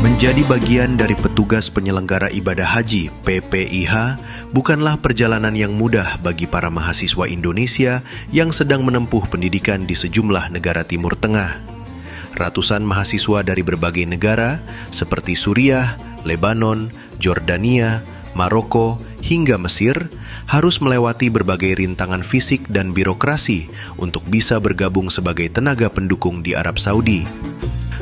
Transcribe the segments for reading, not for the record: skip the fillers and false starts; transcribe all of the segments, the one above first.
Menjadi bagian dari petugas penyelenggara ibadah haji (PPIH) bukanlah perjalanan yang mudah bagi para mahasiswa Indonesia yang sedang menempuh pendidikan di sejumlah negara Timur Tengah. Ratusan mahasiswa dari berbagai negara seperti Suriah, Lebanon, Jordania, Maroko, hingga Mesir harus melewati berbagai rintangan fisik dan birokrasi untuk bisa bergabung sebagai tenaga pendukung di Arab Saudi.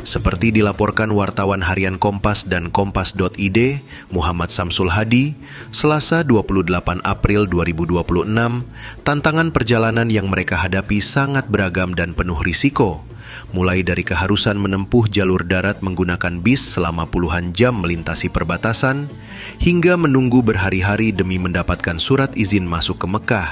Seperti dilaporkan wartawan harian Kompas dan Kompas.id, Muhammad Samsul Hadi, Selasa 28 April 2026, tantangan perjalanan yang mereka hadapi sangat beragam dan penuh risiko. Mulai dari keharusan menempuh jalur darat menggunakan bis selama puluhan jam melintasi perbatasan, hingga menunggu berhari-hari demi mendapatkan surat izin masuk ke Mekah.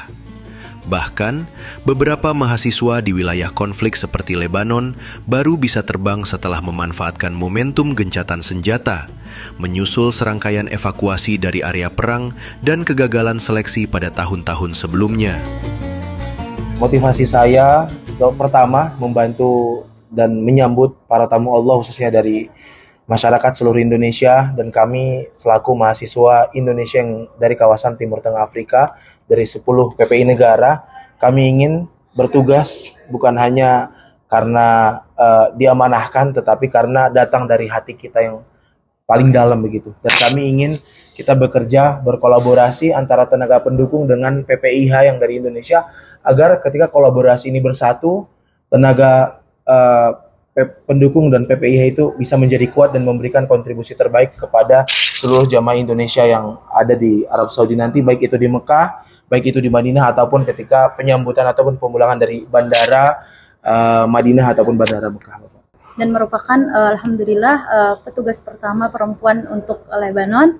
Bahkan, beberapa mahasiswa di wilayah konflik seperti Lebanon baru bisa terbang setelah memanfaatkan momentum gencatan senjata, menyusul serangkaian evakuasi dari area perang dan kegagalan seleksi pada tahun-tahun sebelumnya. Motivasi saya pertama membantu dan menyambut para tamu Allah khususnya dari masyarakat seluruh Indonesia dan kami selaku mahasiswa Indonesia yang dari kawasan Timur Tengah Afrika dari 10 PPI negara, kami ingin bertugas bukan hanya karena diamanahkan tetapi karena datang dari hati kita yang paling dalam begitu. Dan kami ingin kita bekerja berkolaborasi antara tenaga pendukung dengan PPIH yang dari Indonesia agar ketika kolaborasi ini bersatu, tenaga pendukung dan PPIH itu bisa menjadi kuat dan memberikan kontribusi terbaik kepada seluruh jamaah Indonesia yang ada di Arab Saudi nanti, baik itu di Mekah, baik itu di Madinah, ataupun ketika penyambutan ataupun pemulangan dari bandara Madinah ataupun bandara Mekah. Dan merupakan alhamdulillah petugas pertama perempuan untuk Lebanon.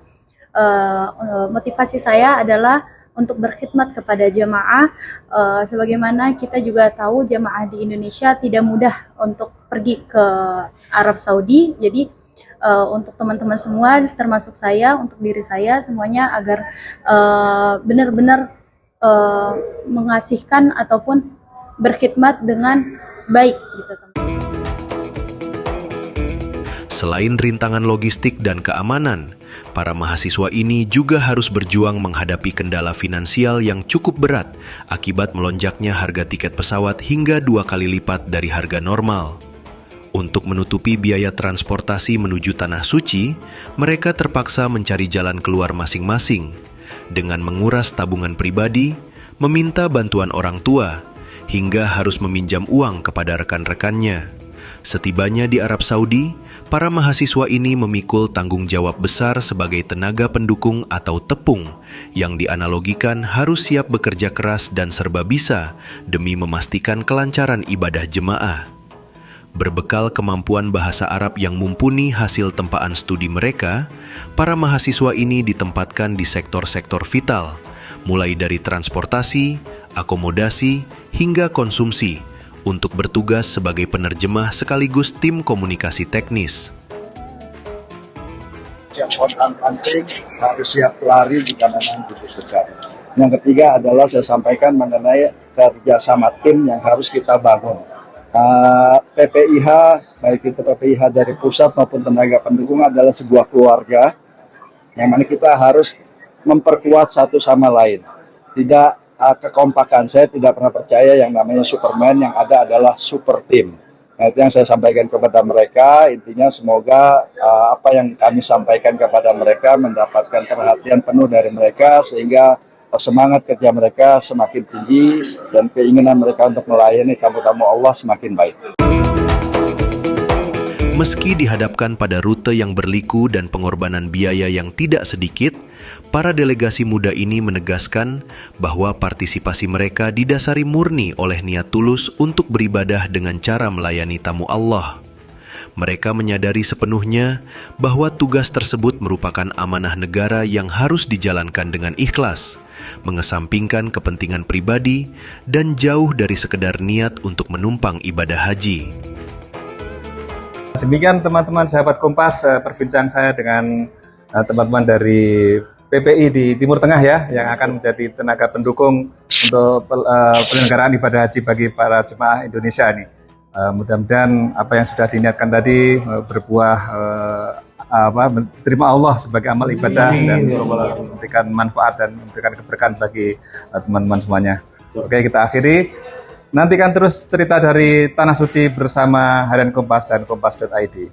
Motivasi saya adalah untuk berkhidmat kepada jamaah, sebagaimana kita juga tahu jamaah di Indonesia tidak mudah untuk pergi ke Arab Saudi. Jadi untuk teman-teman semua, termasuk saya, untuk diri saya semuanya agar benar-benar mengasihkan ataupun berkhidmat dengan baik gitu. Selain rintangan logistik dan keamanan, para mahasiswa ini juga harus berjuang menghadapi kendala finansial yang cukup berat akibat melonjaknya harga tiket pesawat hingga 2 kali lipat dari harga normal. Untuk menutupi biaya transportasi menuju Tanah Suci, mereka terpaksa mencari jalan keluar masing-masing dengan menguras tabungan pribadi, meminta bantuan orang tua, hingga harus meminjam uang kepada rekan-rekannya. Setibanya di Arab Saudi, para mahasiswa ini memikul tanggung jawab besar sebagai tenaga pendukung atau tepung yang dianalogikan harus siap bekerja keras dan serba bisa demi memastikan kelancaran ibadah jemaah. Berbekal kemampuan bahasa Arab yang mumpuni hasil tempaan studi mereka, para mahasiswa ini ditempatkan di sektor-sektor vital, mulai dari transportasi, akomodasi, hingga konsumsi, untuk bertugas sebagai penerjemah sekaligus tim komunikasi teknis. Yang penting harus siap lari jika memang dibutuhkan. Yang ketiga adalah saya sampaikan mengenai kerjasama tim yang harus kita bangun. PPIH, baik itu PPIH dari pusat maupun tenaga pendukung adalah sebuah keluarga yang mana kita harus memperkuat satu sama lain. Tidak kekompakan, saya tidak pernah percaya yang namanya Superman, yang ada adalah super team. Nah, itu yang saya sampaikan kepada mereka. Intinya semoga apa yang kami sampaikan kepada mereka mendapatkan perhatian penuh dari mereka sehingga semangat kerja mereka semakin tinggi dan keinginan mereka untuk melayani tamu-tamu Allah semakin baik. Meski dihadapkan pada rute yang berliku dan pengorbanan biaya yang tidak sedikit, para delegasi muda ini menegaskan bahwa partisipasi mereka didasari murni oleh niat tulus untuk beribadah dengan cara melayani tamu Allah. Mereka menyadari sepenuhnya bahwa tugas tersebut merupakan amanah negara yang harus dijalankan dengan ikhlas, mengesampingkan kepentingan pribadi, dan jauh dari sekedar niat untuk menumpang ibadah haji. Demikian teman-teman sahabat Kompas, perbincangan saya dengan teman-teman dari PPI di Timur Tengah ya, yang akan menjadi tenaga pendukung untuk penyelenggaraan ibadah haji bagi para jemaah Indonesia ini. Mudah-mudahan apa yang sudah diniatkan tadi berbuah terima Allah sebagai amal ibadah dan memberikan manfaat dan memberikan keberkahan bagi teman-teman semuanya. Oke, kita akhiri. Nantikan terus cerita dari Tanah Suci bersama Harian Kompas dan kompas.id.